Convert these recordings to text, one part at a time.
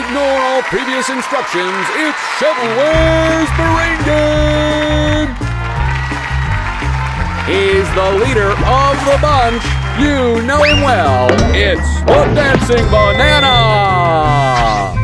ignore all previous instructions. It's Shovelware's Brain Game! He's the leader of the bunch. You know him well. It's the Dancing Banana!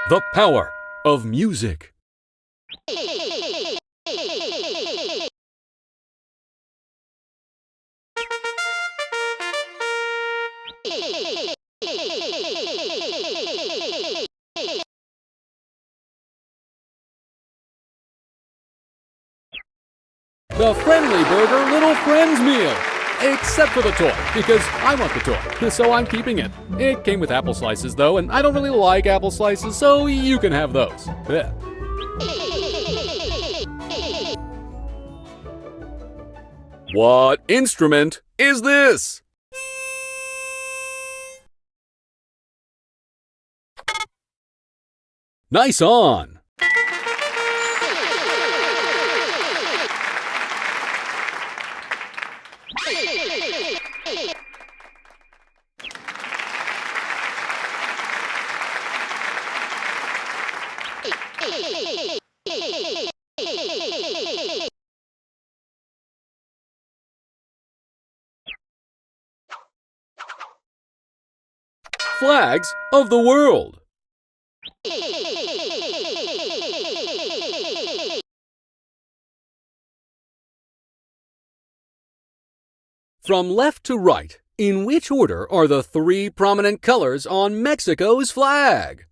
The power of music. The Friendly Burger Little Friends Meal. Except for the toy, because I want the toy, so I'm keeping it. It came with apple slices, though, and I don't really like apple slices, so you can have those. Yeah. What instrument is this? Nice on! Flags of the world. From left to right, in which order are the three prominent colors on Mexico's flag?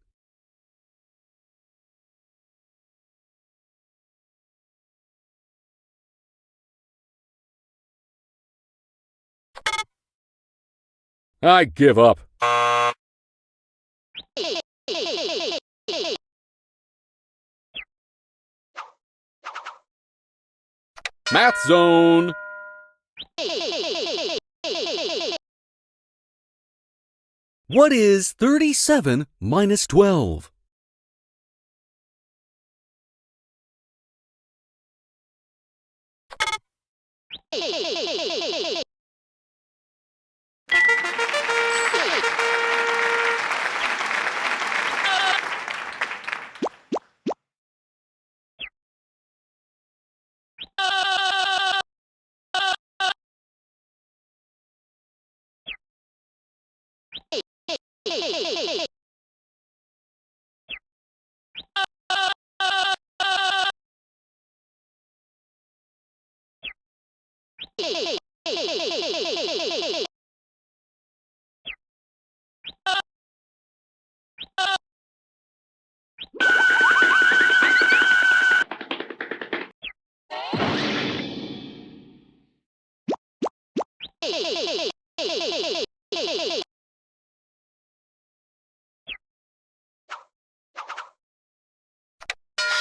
I give up. Math zone. What is 37 minus 12?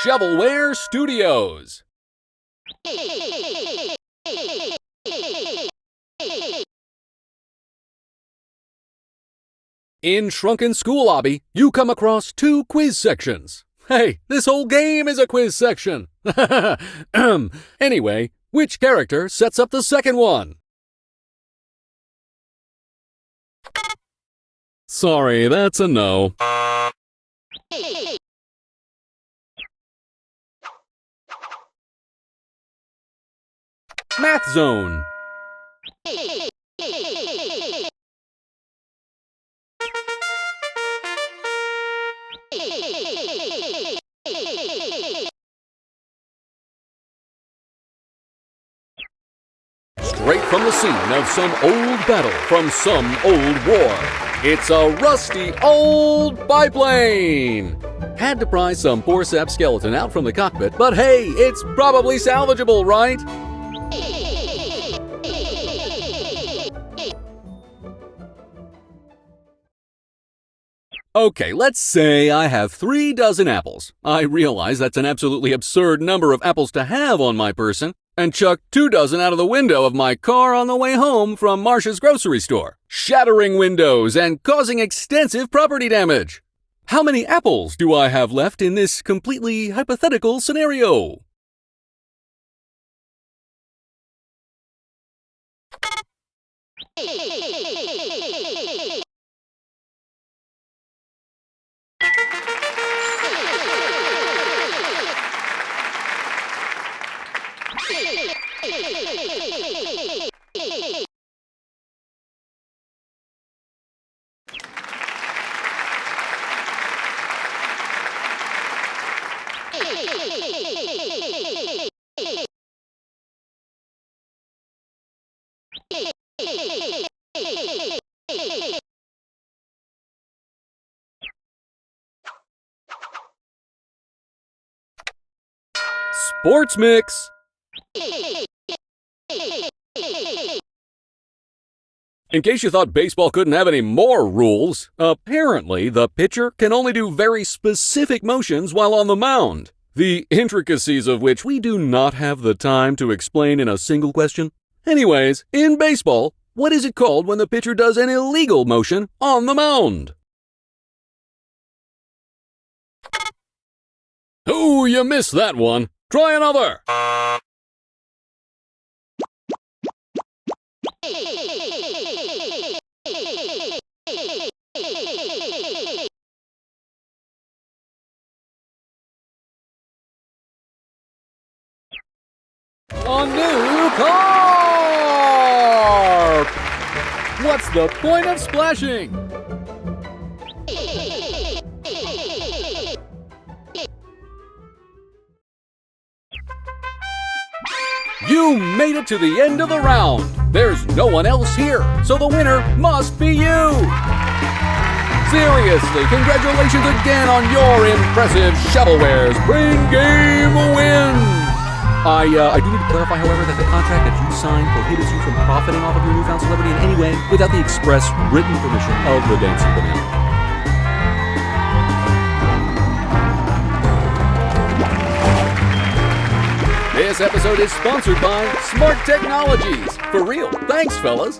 Shovelware Studios. In Shrunken School Lobby, you come across two quiz sections. Hey, this whole game is a quiz section. Anyway, which character sets up the second one? Sorry, that's a no. Math zone. Straight from the scene of some old battle from some old war. It's a rusty old biplane! Had to pry some poor sap skeleton out from the cockpit, but hey, it's probably salvageable, right? Okay, let's say I have 3 dozen apples. I realize that's an absolutely absurd number of apples to have on my person, and chuck 2 dozen out of the window of my car on the way home from Marcia's grocery store, shattering windows and causing extensive property damage. How many apples do I have left in this completely hypothetical scenario? Sports Mix! In case you thought baseball couldn't have any more rules, apparently the pitcher can only do very specific motions while on the mound, the intricacies of which we do not have the time to explain in a single question. Anyways, in baseball, what is it called when the pitcher does an illegal motion on the mound? Oh, you missed that one. Try another. A new car! What's the point of splashing? You made it to the end of the round. There's no one else here, so the winner must be you. Seriously, congratulations again on your impressive Shovelware Spring Game win. I do need to clarify, however, that the contract that you signed prohibits you from profiting off of your newfound celebrity in any way without the express written permission of the Dancing Banana. This episode is sponsored by Smart Technologies. For real, thanks, fellas.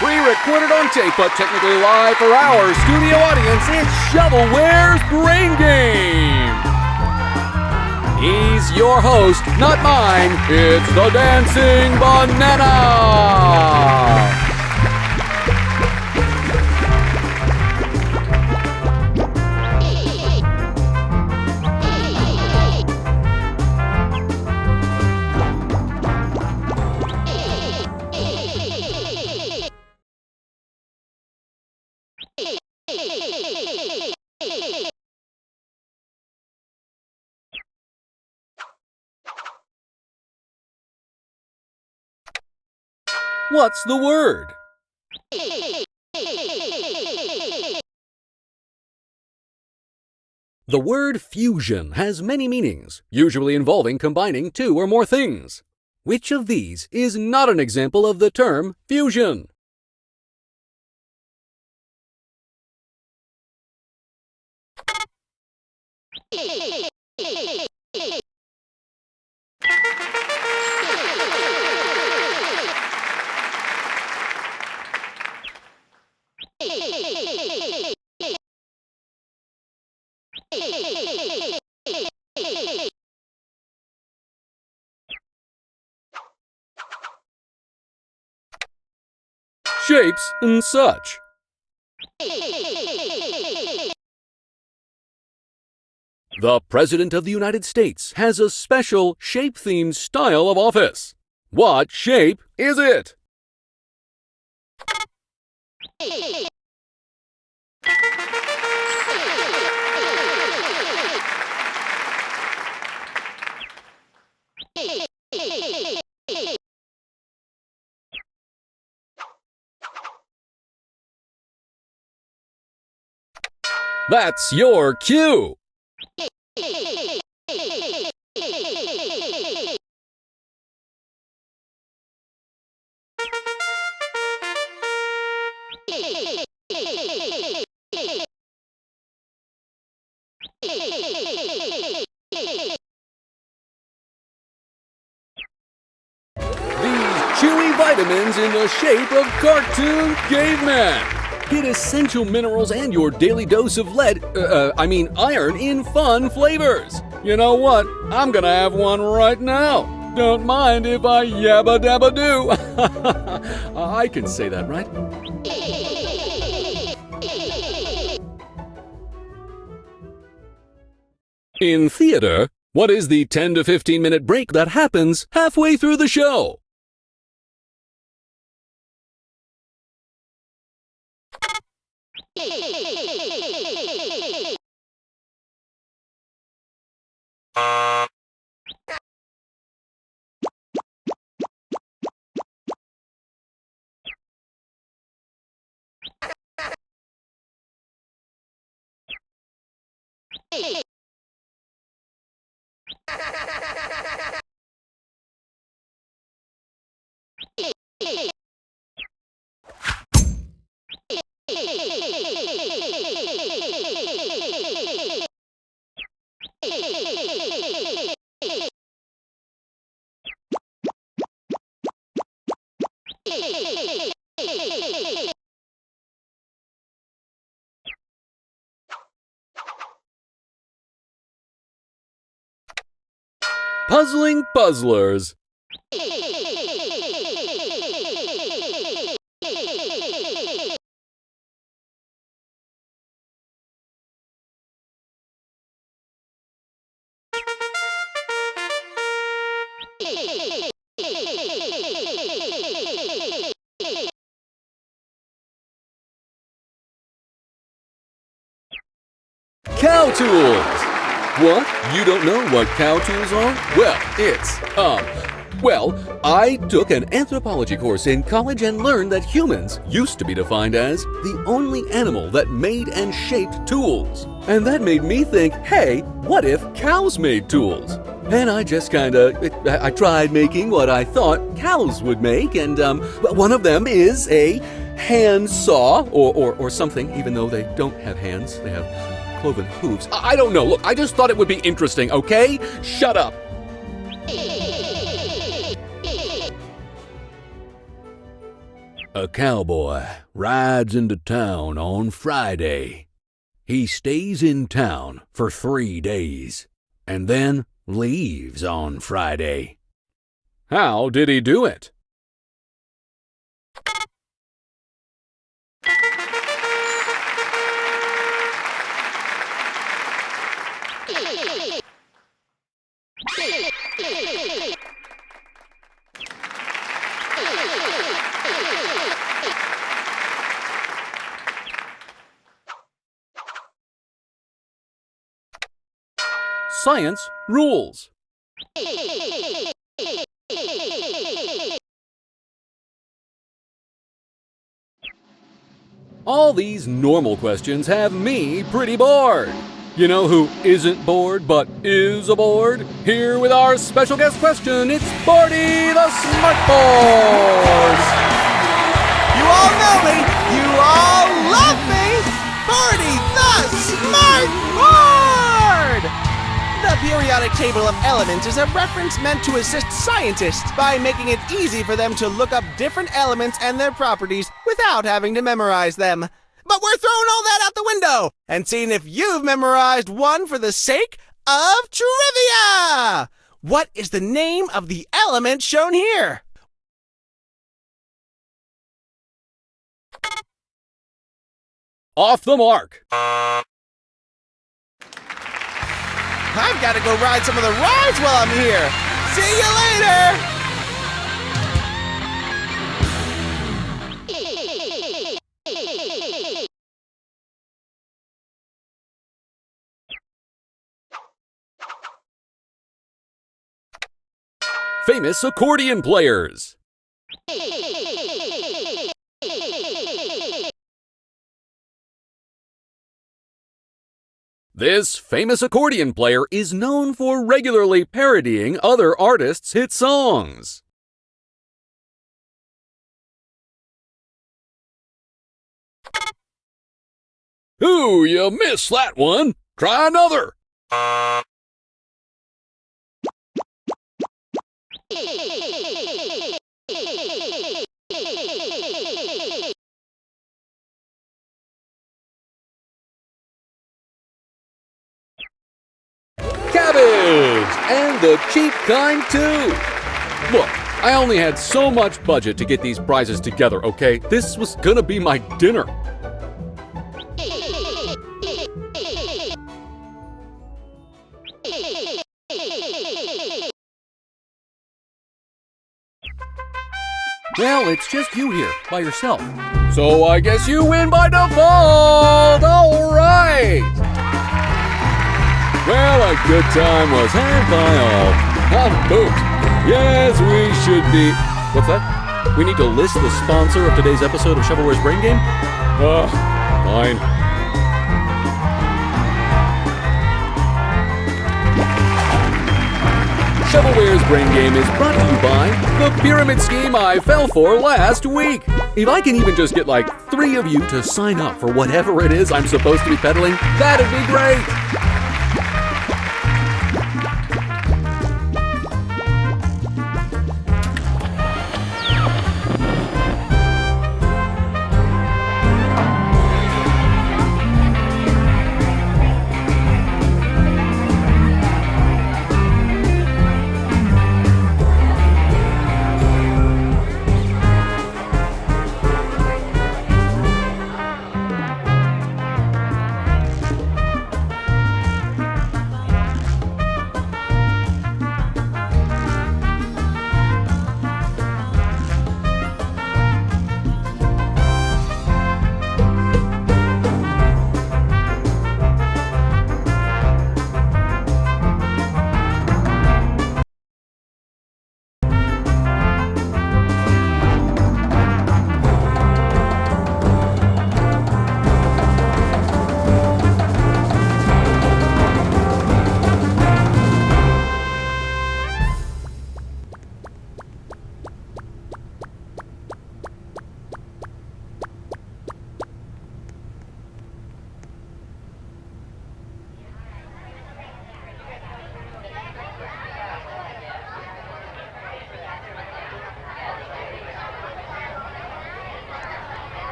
Pre-recorded on tape, but technically live for our studio audience, it's Shovelware's Brain Game! He's your host, not mine. It's the Dancing Banana! What's the word? The word fusion has many meanings, usually involving combining two or more things. Which of these is not an example of the term fusion? Shapes and such. The President of the United States has a special shape-themed style of office. What shape is it? That's your cue. Chewy vitamins in the shape of cartoon cavemen. Get essential minerals and your daily dose of iron in fun flavors. You know what? I'm gonna have one right now. Don't mind if I yabba dabba do. I can say that, right? In theater, what is the 10 to 15 minute break that happens halfway through the show? Puzzling Puzzlers. Cow tools. What? You don't know what cow tools are? Well, I took an anthropology course in college and learned that humans used to be defined as the only animal that made and shaped tools. And that made me think, hey, what if cows made tools? And I just I tried making what I thought cows would make, and one of them is a hand saw or something, even though they don't have hands, they have cloven hooves. I don't know. Look, I just thought it would be interesting, okay? Shut up. A cowboy rides into town on Friday. He stays in town for 3 days and then leaves on Friday. How did he do it? Science rules. All these normal questions have me pretty bored. You know who isn't bored but is aboard? Here with our special guest question, it's Barty the Smartboard! You all know me! You all love me! Barty the Smartboard! The periodic table of elements is a reference meant to assist scientists by making it easy for them to look up different elements and their properties without having to memorize them. But we're throwing all that out the window and seeing if you've memorized one for the sake of trivia! What is the name of the element shown here? Off the mark! I've got to go ride some of the rides while I'm here. See you later! Famous accordion players. This famous accordion player is known for regularly parodying other artists' hit songs. Ooh, you missed that one. Try another. Cabbage! And the cheap kind, too! Look, I only had so much budget to get these prizes together, okay? This was gonna be my dinner. Well, it's just you here, by yourself. So I guess you win by default! All right! Well, a good time was had by all. On boot. Yes, we should be... What's that? We need to list the sponsor of today's episode of Shovelware's Brain Game? Fine. Shovelware's Brain Game is brought to you by the pyramid scheme I fell for last week. If I can even just get like 3 of you to sign up for whatever it is I'm supposed to be peddling, that'd be great.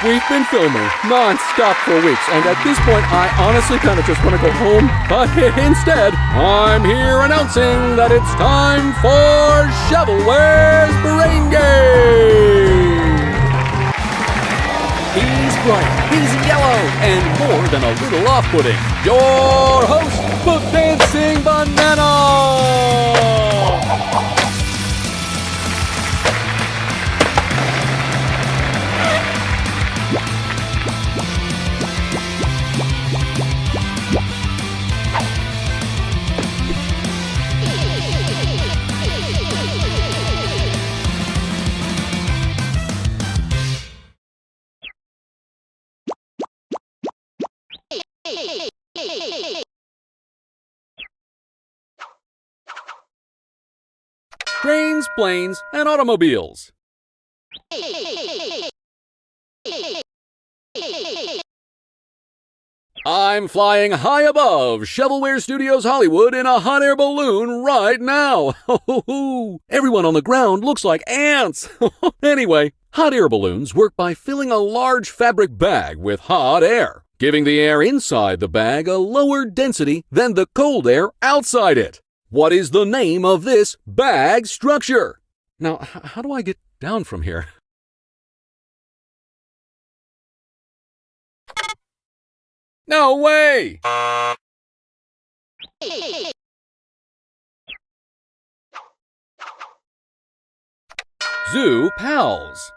We've been filming non-stop for weeks, and at this point, I honestly kind of just want to go home. But instead, I'm here announcing that it's time for Shovelware's Brain Game! He's bright, he's yellow, and more than a little off-putting. Your host, the Dancing Banana! Trains, planes, and automobiles. I'm flying high above Shovelware Studios Hollywood in a hot air balloon right now. Everyone on the ground looks like ants. Anyway, hot air balloons work by filling a large fabric bag with hot air, giving the air inside the bag a lower density than the cold air outside it. What is the name of this bag structure? Now, how do I get down from here? No way! Zoo Pals.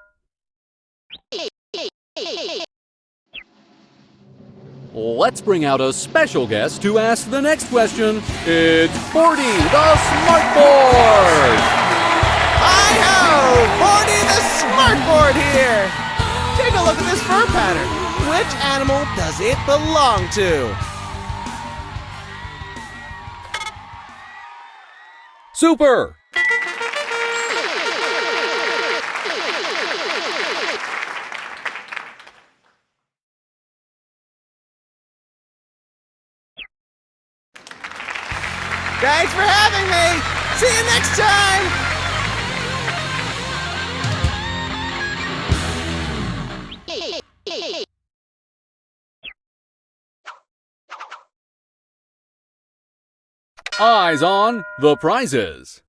Let's bring out a special guest to ask the next question. It's Forty, the Smartboard! Hi-ho! Forty the Smartboard here! Take a look at this fur pattern. Which animal does it belong to? Super! Thanks for having me! See you next time! Eyes on the prizes.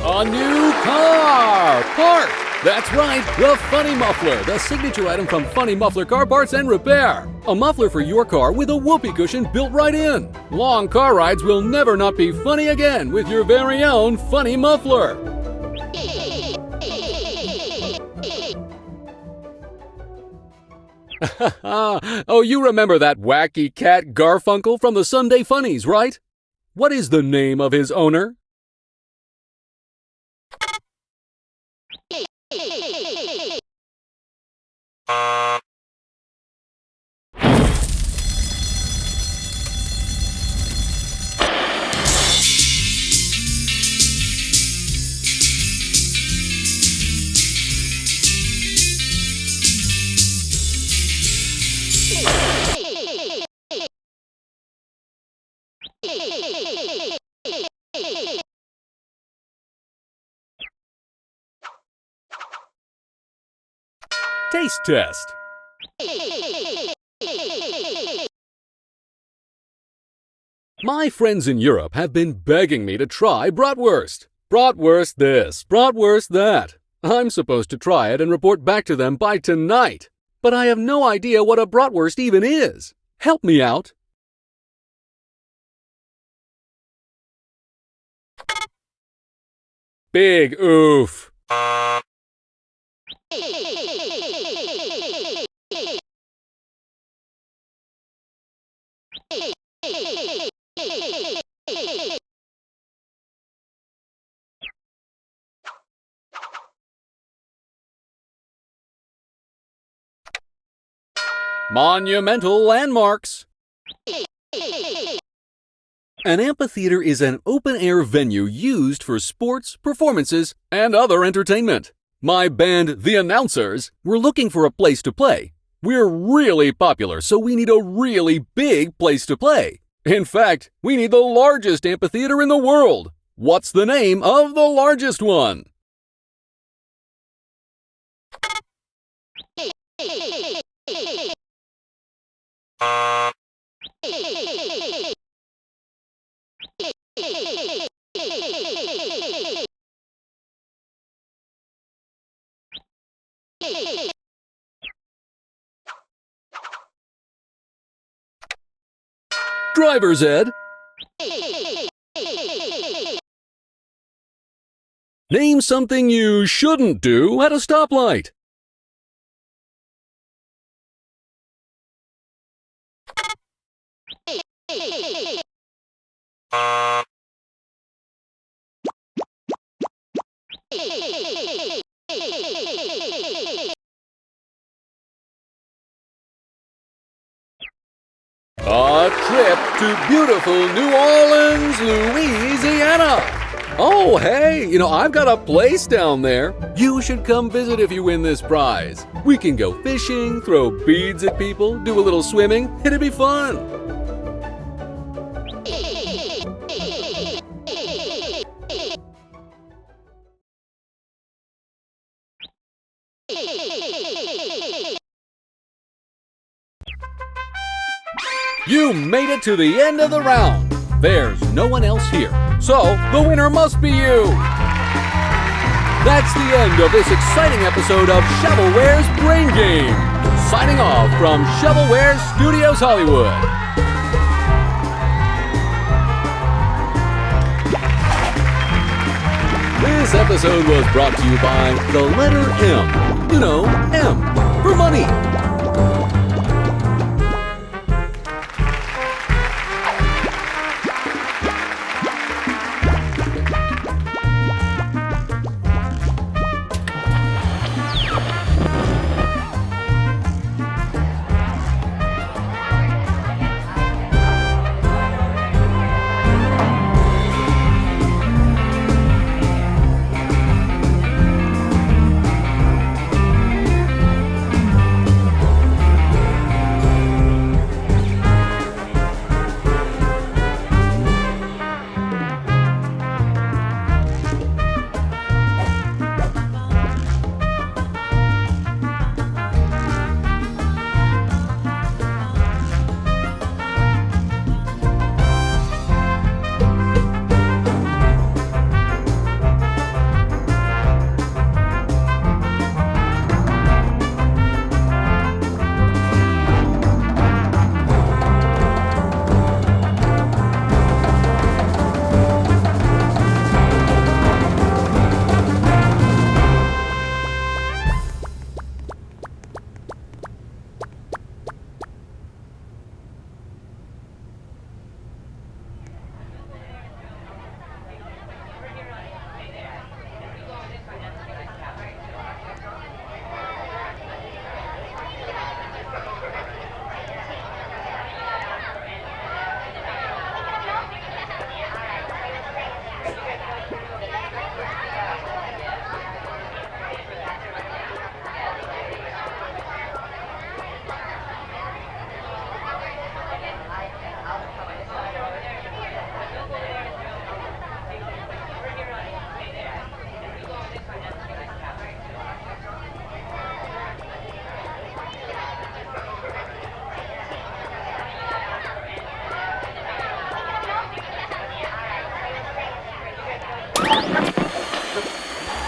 A new car! Parked! That's right, the Funny Muffler, the signature item from Funny Muffler Car Parts and Repair. A muffler for your car with a whoopee cushion built right in. Long car rides will never not be funny again with your very own Funny Muffler. Oh, you remember that wacky cat Garfunkel from the Sunday Funnies, right? What is the name of his owner? Taste test. My friends in Europe have been begging me to try bratwurst. Bratwurst this, bratwurst that. I'm supposed to try it and report back to them by tonight. But I have no idea what a bratwurst even is. Help me out. Big oof. Monumental landmarks. An amphitheater is an open-air venue used for sports, performances, and other entertainment. My band, The Announcers, we're looking for a place to play. We're really popular, so we need a really big place to play. In fact, we need the largest amphitheater in the world. What's the name of the largest one? Driver's ed. Name something you shouldn't do at a stoplight. A trip to beautiful New Orleans, Louisiana. Oh, hey, I've got a place down there. You should come visit if you win this prize. We can go fishing, throw beads at people, do a little swimming. It'd be fun. You made it to the end of the round. There's no one else here, so the winner must be you. That's the end of this exciting episode of Shovelware's Brain Game. Signing off from Shovelware Studios Hollywood. This episode was brought to you by the letter M. M for money.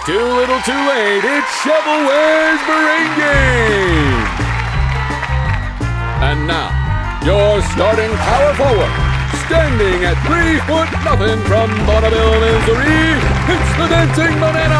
Too little, too late. It's Shovelware's Brain Game. And now, your starting power forward, standing at 3'0" from Bonneville, Missouri, it's the Dancing Banana.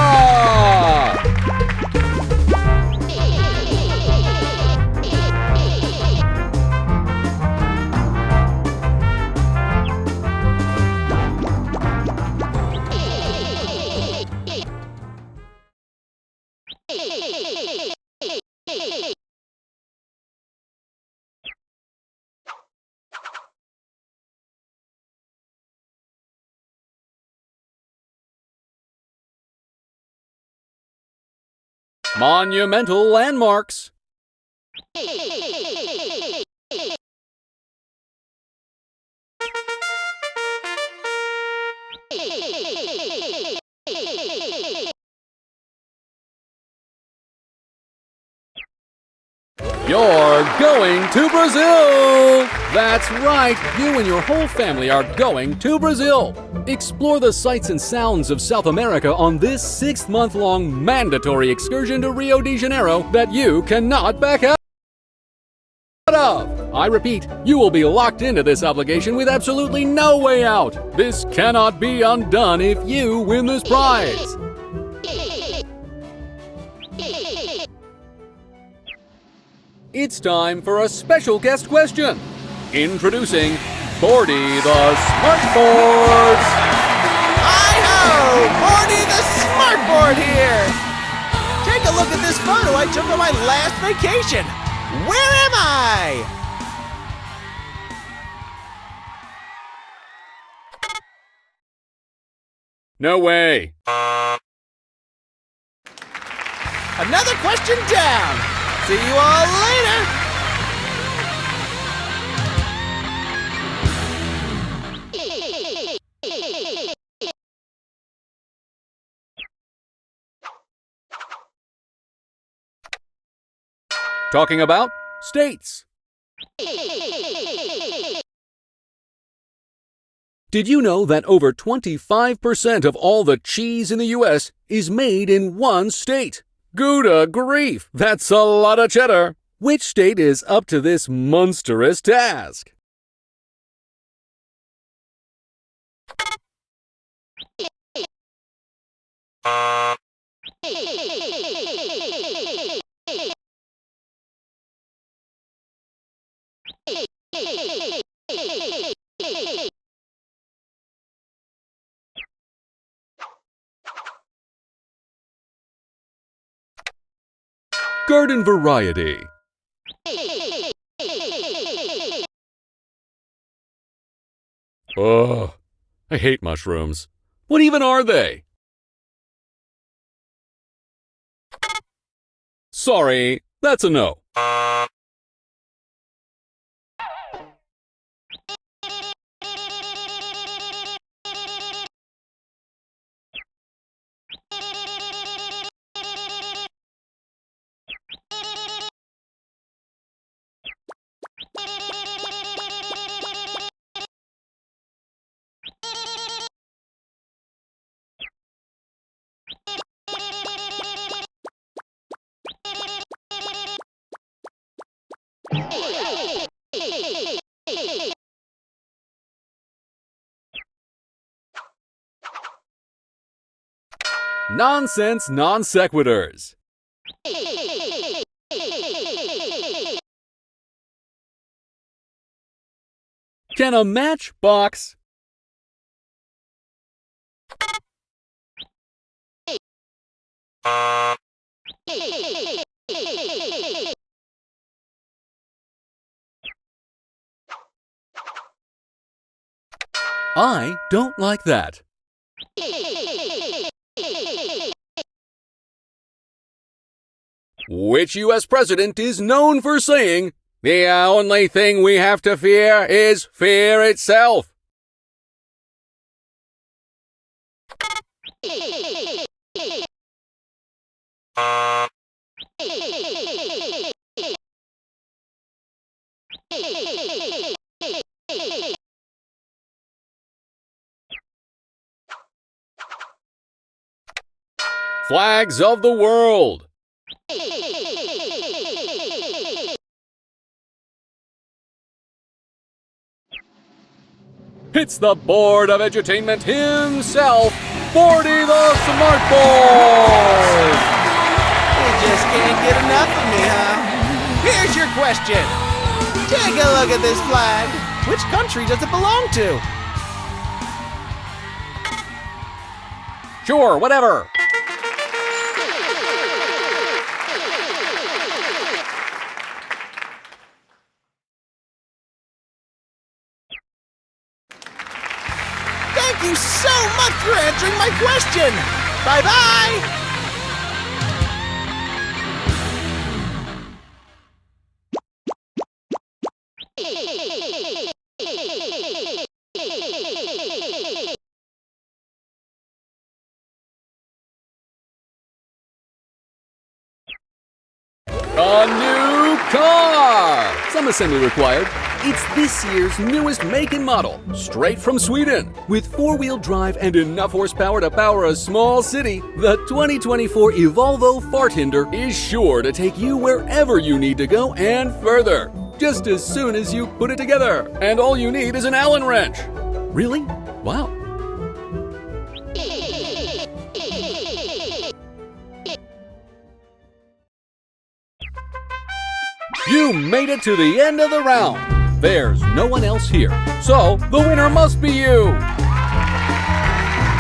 Monumental landmarks. You're going to Brazil! That's right, you and your whole family are going to Brazil. Explore the sights and sounds of South America on this 6-month-long mandatory excursion to Rio de Janeiro that you cannot back out of. I repeat, you will be locked into this obligation with absolutely no way out. This cannot be undone if you win this prize. It's time for a special guest question. Introducing Bordy the Smartboard. Hi-ho! Bordy the Smartboard here! Take a look at this photo I took on my last vacation. Where am I? No way. Another question down. See you all later. Talking about states. Did you know that over 25% of all the cheese in the U.S. is made in one state? Gouda grief, that's a lot of cheddar. Which state is up to this monstrous task? Garden variety. Ugh, I hate mushrooms. What even are they? Sorry, that's a no. Nonsense non sequiturs. Can a matchbox I don't like that. Which U.S. president is known for saying, "The only thing we have to fear is fear itself"? Flags of the world. It's the Board of Edutainment himself, Bordy the Smartboard! You just can't get enough of me, huh? Here's your question. Take a look at this flag. Which country does it belong to? Sure, whatever. Thank you so much for answering my question. Bye-bye. A new car! Some assembly required. It's this year's newest make and model, straight from Sweden. With four-wheel drive and enough horsepower to power a small city, the 2024 Volvo Farthinder is sure to take you wherever you need to go and further, just as soon as you put it together. And all you need is an Allen wrench. Really? Wow. You made it to the end of the round. There's no one else here, so the winner must be you!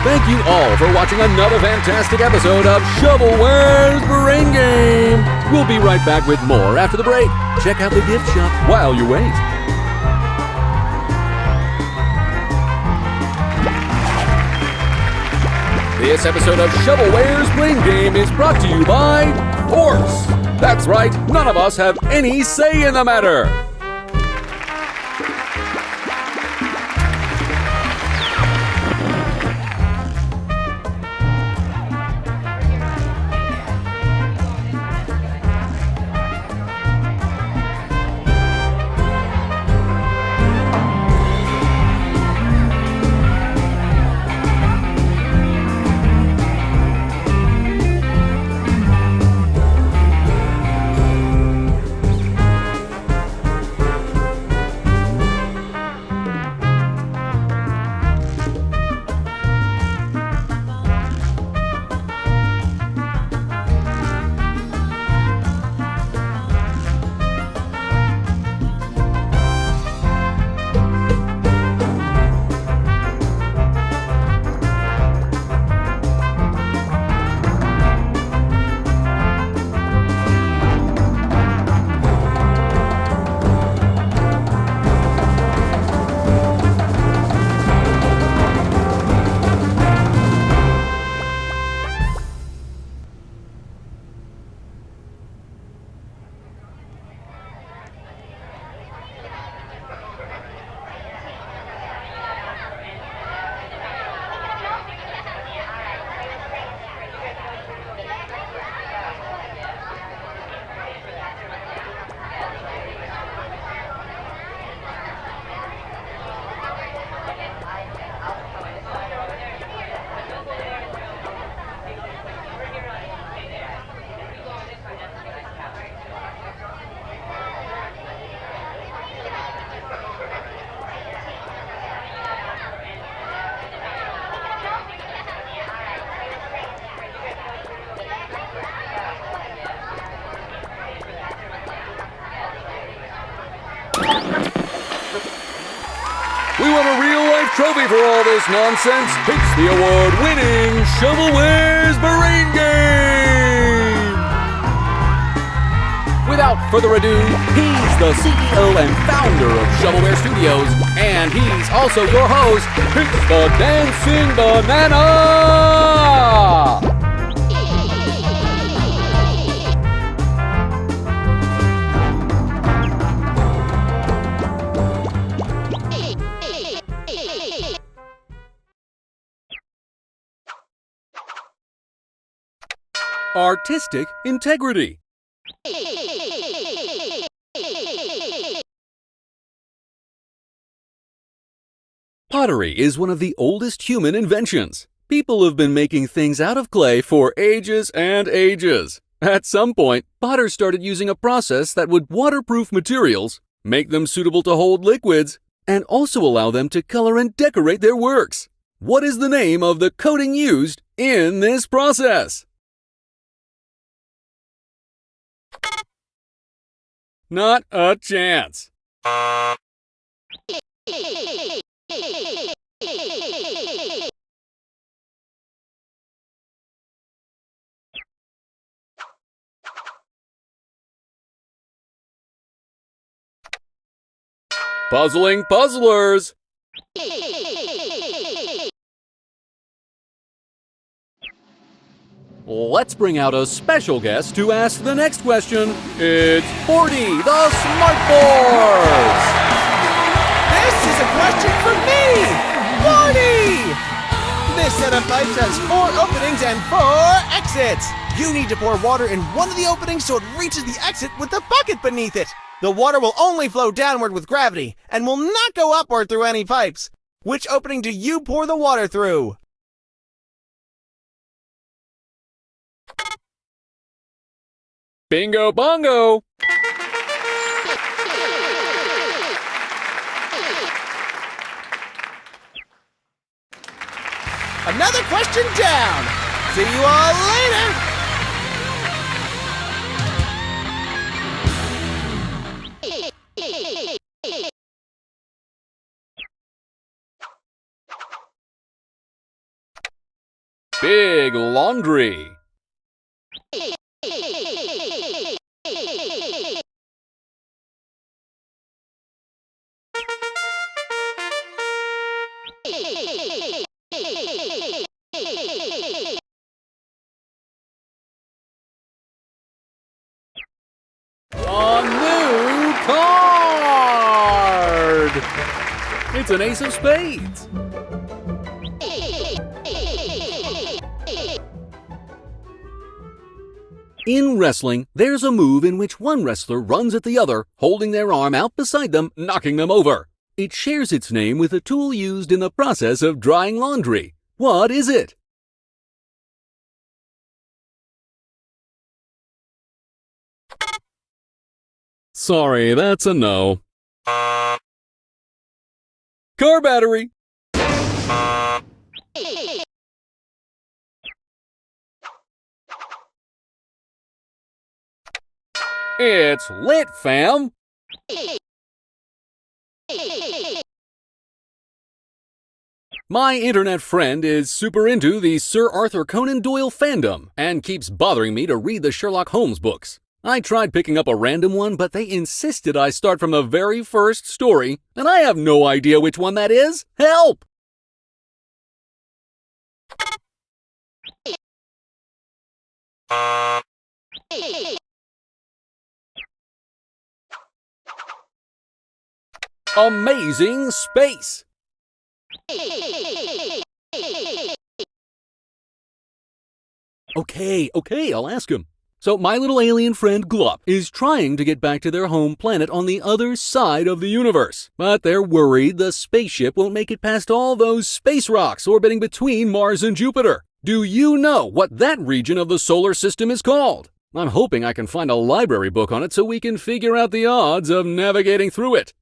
Thank you all for watching another fantastic episode of Shovelware's Brain Game! We'll be right back with more after the break. Check out the gift shop while you wait. This episode of Shovelware's Brain Game is brought to you by Horse. That's right, none of us have any say in the matter. We want a real-life trophy for all this nonsense. It's the award-winning Shovelware's Brain Game! Without further ado, he's the CEO and founder of Shovelware Studios, and he's also your host. It's the Dancing Banana! Artistic integrity. Pottery is one of the oldest human inventions. People have been making things out of clay for ages and ages. At some point, potters started using a process that would waterproof materials, make them suitable to hold liquids, and also allow them to color and decorate their works. What is the name of the coating used in this process? Not a chance. Puzzling puzzlers. Let's bring out a special guest to ask the next question. It's 40, the Smartboards! This is a question for me! 40! This set of pipes has 4 openings and 4 exits. You need to pour water in one of the openings so it reaches the exit with the bucket beneath it. The water will only flow downward with gravity and will not go upward through any pipes. Which opening do you pour the water through? Bingo bongo! Another question down. See you all later. Big laundry. A new card! It's an ace of spades. In wrestling, there's a move in which one wrestler runs at the other, holding their arm out beside them, knocking them over. It shares its name with a tool used in the process of drying laundry. What is it? Sorry, that's a no. Car battery. It's lit, fam! My internet friend is super into the Sir Arthur Conan Doyle fandom and keeps bothering me to read the Sherlock Holmes books. I tried picking up a random one, but they insisted I start from the very first story, and I have no idea which one that is. Help! Amazing space! Okay, I'll ask him. So my little alien friend Glup is trying to get back to their home planet on the other side of the universe. But they're worried the spaceship won't make it past all those space rocks orbiting between Mars and Jupiter. Do you know what that region of the solar system is called? I'm hoping I can find a library book on it so we can figure out the odds of navigating through it.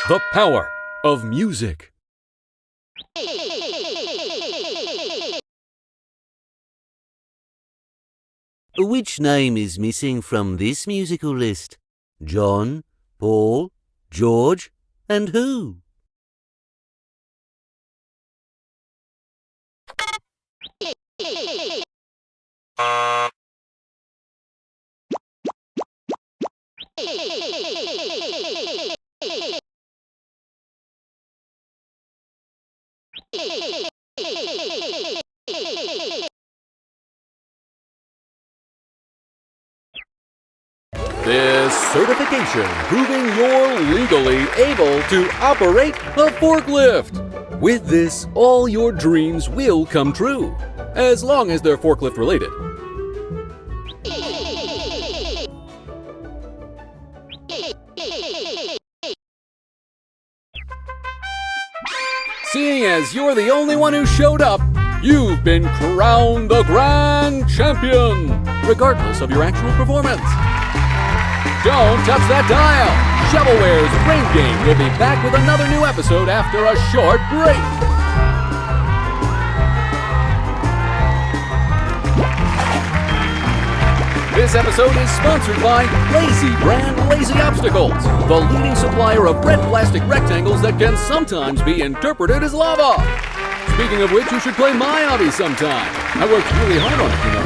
The power of music. Which name is missing from this musical list? John, Paul, George, and who? This certification proving you're legally able to operate a forklift. With this, all your dreams will come true, as long as they're forklift related. Seeing as you're the only one who showed up, you've been crowned the Grand Champion, regardless of your actual performance. Don't touch that dial! Shovelware's Brain Game will be back with another new episode after a short break. This episode is sponsored by Lazy Brand Lazy Obstacles, the leading supplier of red plastic rectangles that can sometimes be interpreted as lava. Speaking of which, you should play my hobby sometime. I worked really hard on it, you know.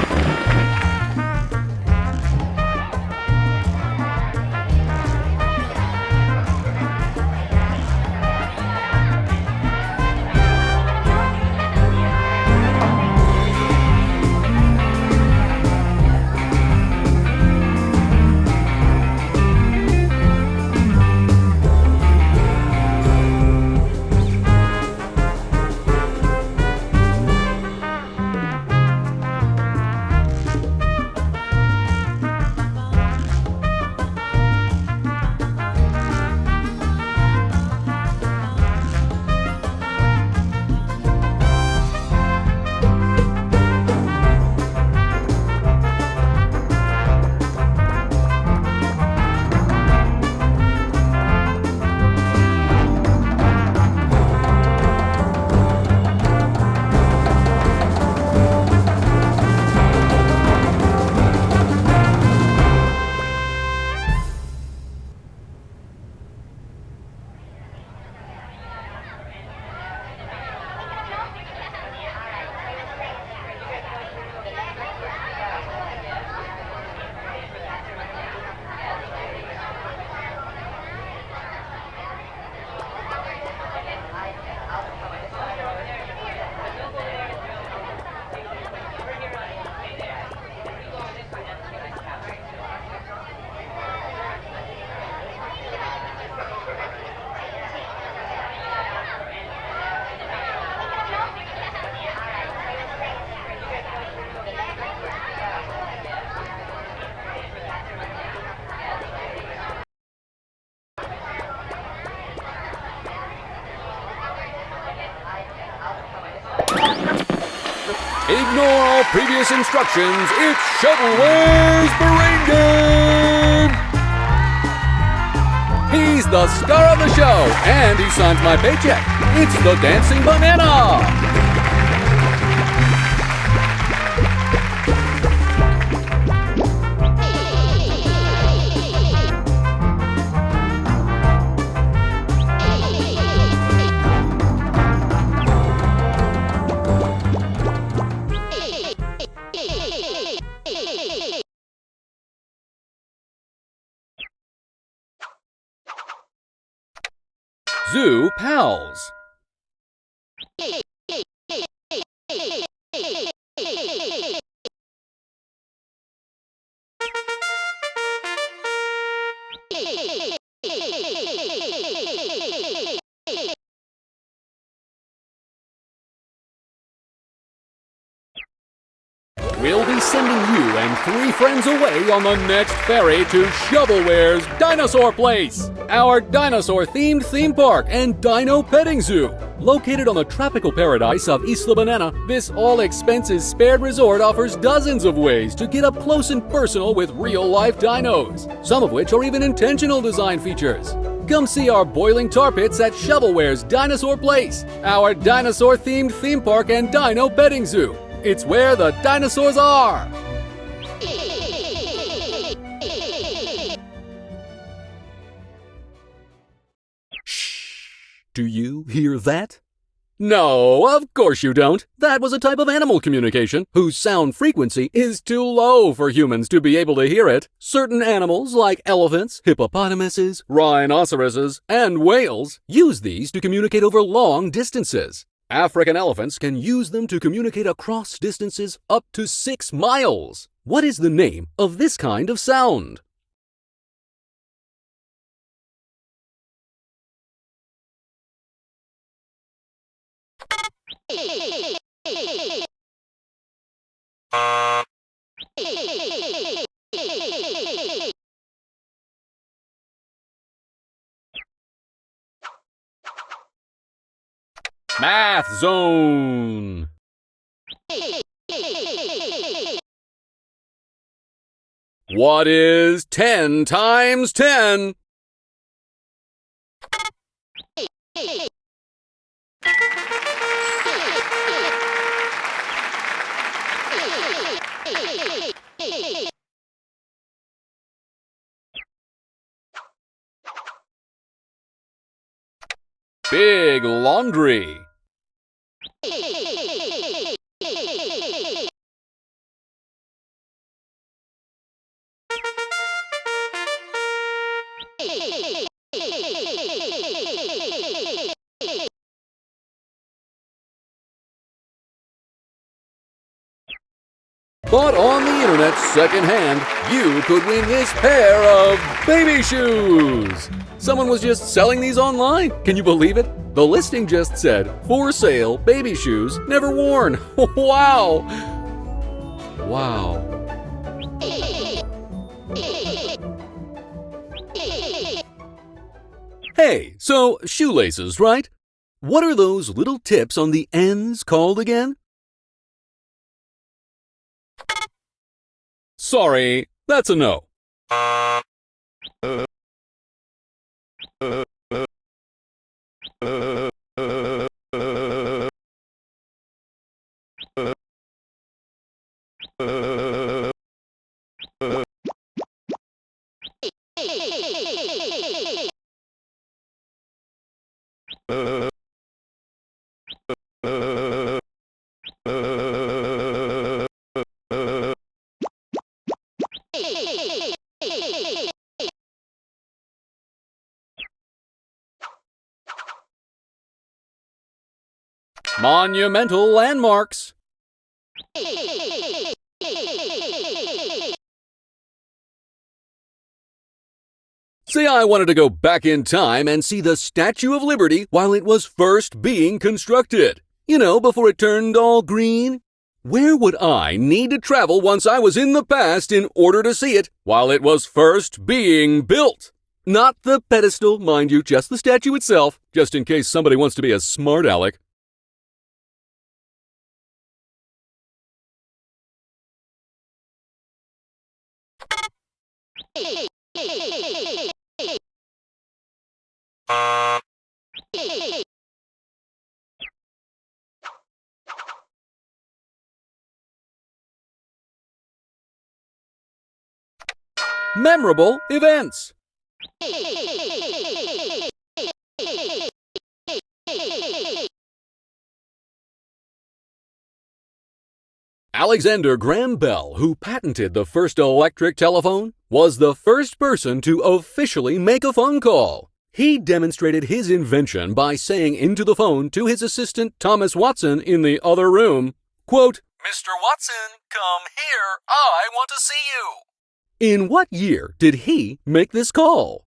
Ignore all previous instructions. It's Shovelware's Brain Game! He's the star of the show, and he signs my paycheck. It's the Dancing Banana! Zoo Pals. We'll be sending you and 3 friends away on the next ferry to Shovelware's Dinosaur Place, our dinosaur-themed theme park and dino petting zoo. Located on the tropical paradise of Isla Banana, this all-expenses-spared resort offers dozens of ways to get up close and personal with real-life dinos, some of which are even intentional design features. Come see our boiling tar pits at Shovelware's Dinosaur Place, our dinosaur-themed theme park and dino petting zoo. It's where the dinosaurs are! Shh! Do you hear that? No, of course you don't. That was a type of animal communication whose sound frequency is too low for humans to be able to hear it. Certain animals like elephants, hippopotamuses, rhinoceroses, and whales use these to communicate over long distances. African elephants can use them to communicate across distances up to 6 miles. What is the name of this kind of sound? Math Zone. What is 10 times 10? Big laundry. Bought on the internet secondhand, you could win this pair of baby shoes. Someone was just selling these online. Can you believe it? The listing just said, "For sale, baby shoes, never worn." Wow! Wow. Hey, so shoelaces, right? What are those little tips on the ends called again? Sorry, that's a no. Monumental landmarks. Say I wanted to go back in time and see the Statue of Liberty while it was first being constructed. You know, before it turned all green. Where would I need to travel once I was in the past in order to see it while it was first being built? Not the pedestal, mind you, just the statue itself, just in case somebody wants to be a smart aleck. Memorable events. Alexander Graham Bell, who patented the first electric telephone, was the first person to officially make a phone call. He demonstrated his invention by saying into the phone to his assistant Thomas Watson in the other room, quote, "Mr. Watson, come here, I want to see you." In what year did he make this call?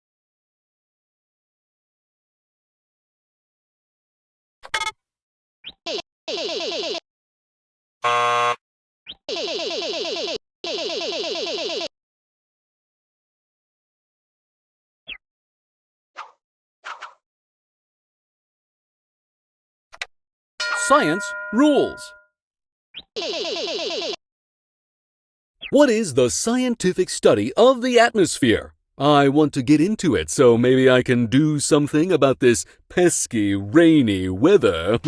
Science rules. What is the scientific study of the atmosphere? I want to get into it, so maybe I can do something about this pesky, rainy weather.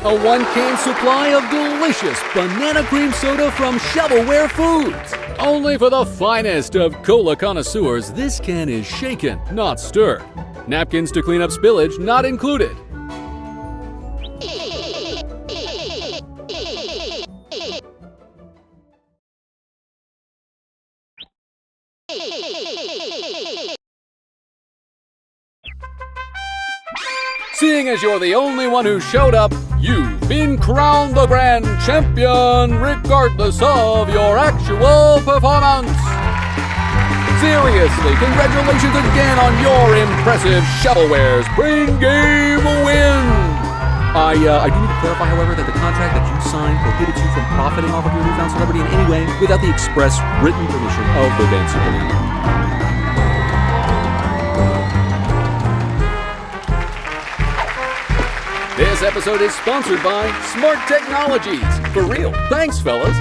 A one-can supply of delicious banana cream soda from Shovelware Foods. Only for the finest of cola connoisseurs, this can is shaken, not stirred. Napkins to clean up spillage not included. Seeing as you're the only one who showed up, you've been crowned the grand champion regardless of your actual performance. Seriously, congratulations again on your impressive Shovelware Spring Game win! I do need to clarify, however, that the contract that you signed prohibits you from profiting off of your newfound celebrity in any way without the express written permission of the band Super League. This episode is sponsored by Smart Technologies. For real, thanks, fellas.